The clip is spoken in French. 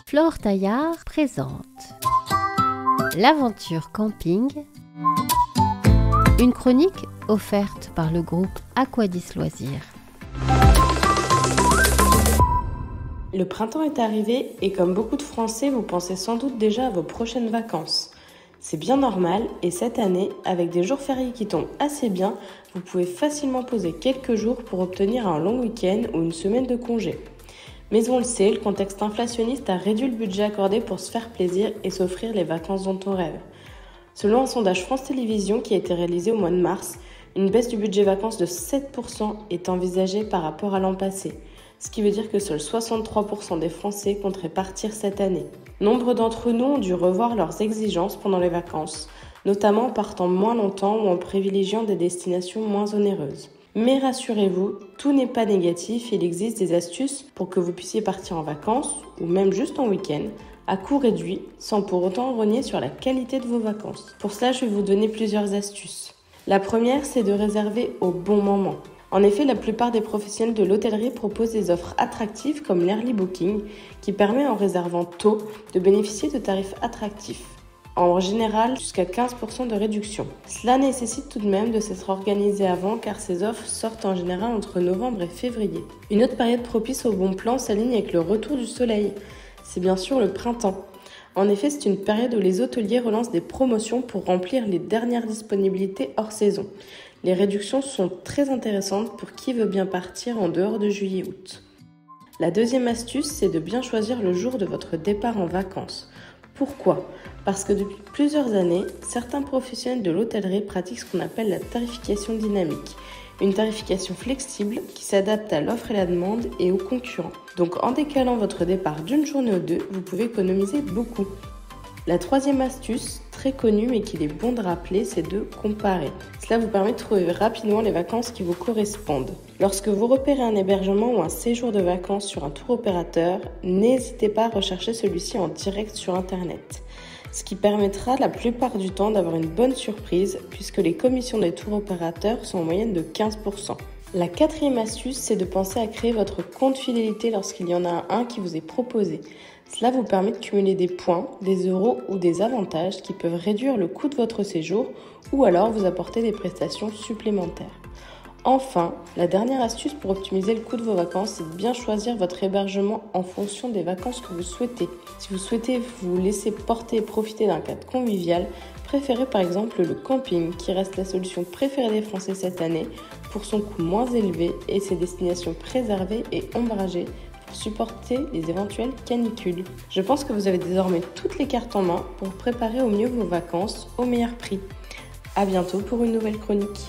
Flore Taillard présente l'aventure camping, une chronique offerte par le groupe Aquadis Loisirs. Le printemps est arrivé et comme beaucoup de Français, vous pensez sans doute déjà à vos prochaines vacances. C'est bien normal et cette année, avec des jours fériés qui tombent assez bien, vous pouvez facilement poser quelques jours pour obtenir un long week-end ou une semaine de congé. Mais on le sait, le contexte inflationniste a réduit le budget accordé pour se faire plaisir et s'offrir les vacances dont on rêve. Selon un sondage France Télévisions qui a été réalisé au mois de mars, une baisse du budget vacances de 7% est envisagée par rapport à l'an passé, ce qui veut dire que seuls 63% des Français compteraient partir cette année. Nombre d'entre nous ont dû revoir leurs exigences pendant les vacances, notamment en partant moins longtemps ou en privilégiant des destinations moins onéreuses. Mais rassurez-vous, tout n'est pas négatif, il existe des astuces pour que vous puissiez partir en vacances ou même juste en week-end, à coût réduit, sans pour autant rogner sur la qualité de vos vacances. Pour cela, je vais vous donner plusieurs astuces. La première, c'est de réserver au bon moment. En effet, la plupart des professionnels de l'hôtellerie proposent des offres attractives comme l'early booking, qui permet en réservant tôt de bénéficier de tarifs attractifs. En général, jusqu'à 15% de réduction. Cela nécessite tout de même de s'être organisé avant car ces offres sortent en général entre novembre et février. Une autre période propice au bon plan s'aligne avec le retour du soleil. C'est bien sûr le printemps. En effet, c'est une période où les hôteliers relancent des promotions pour remplir les dernières disponibilités hors saison. Les réductions sont très intéressantes pour qui veut bien partir en dehors de juillet-août. La deuxième astuce, c'est de bien choisir le jour de votre départ en vacances. Pourquoi ? Parce que depuis plusieurs années, certains professionnels de l'hôtellerie pratiquent ce qu'on appelle la tarification dynamique. Une tarification flexible qui s'adapte à l'offre et la demande et aux concurrents. Donc en décalant votre départ d'une journée ou deux, vous pouvez économiser beaucoup. La troisième astuce, très connue mais qu'il est bon de rappeler, c'est de comparer. Cela vous permet de trouver rapidement les vacances qui vous correspondent. Lorsque vous repérez un hébergement ou un séjour de vacances sur un tour opérateur, n'hésitez pas à rechercher celui-ci en direct sur Internet. Ce qui permettra la plupart du temps d'avoir une bonne surprise puisque les commissions des tours opérateurs sont en moyenne de 15%. La quatrième astuce, c'est de penser à créer votre compte fidélité lorsqu'il y en a un qui vous est proposé. Cela vous permet de cumuler des points, des euros ou des avantages qui peuvent réduire le coût de votre séjour ou alors vous apporter des prestations supplémentaires. Enfin, la dernière astuce pour optimiser le coût de vos vacances, c'est de bien choisir votre hébergement en fonction des vacances que vous souhaitez. Si vous souhaitez vous laisser porter et profiter d'un cadre convivial, préférez par exemple le camping qui reste la solution préférée des Français cette année pour son coût moins élevé et ses destinations préservées et ombragées pour supporter les éventuelles canicules. Je pense que vous avez désormais toutes les cartes en main pour préparer au mieux vos vacances au meilleur prix. À bientôt pour une nouvelle chronique.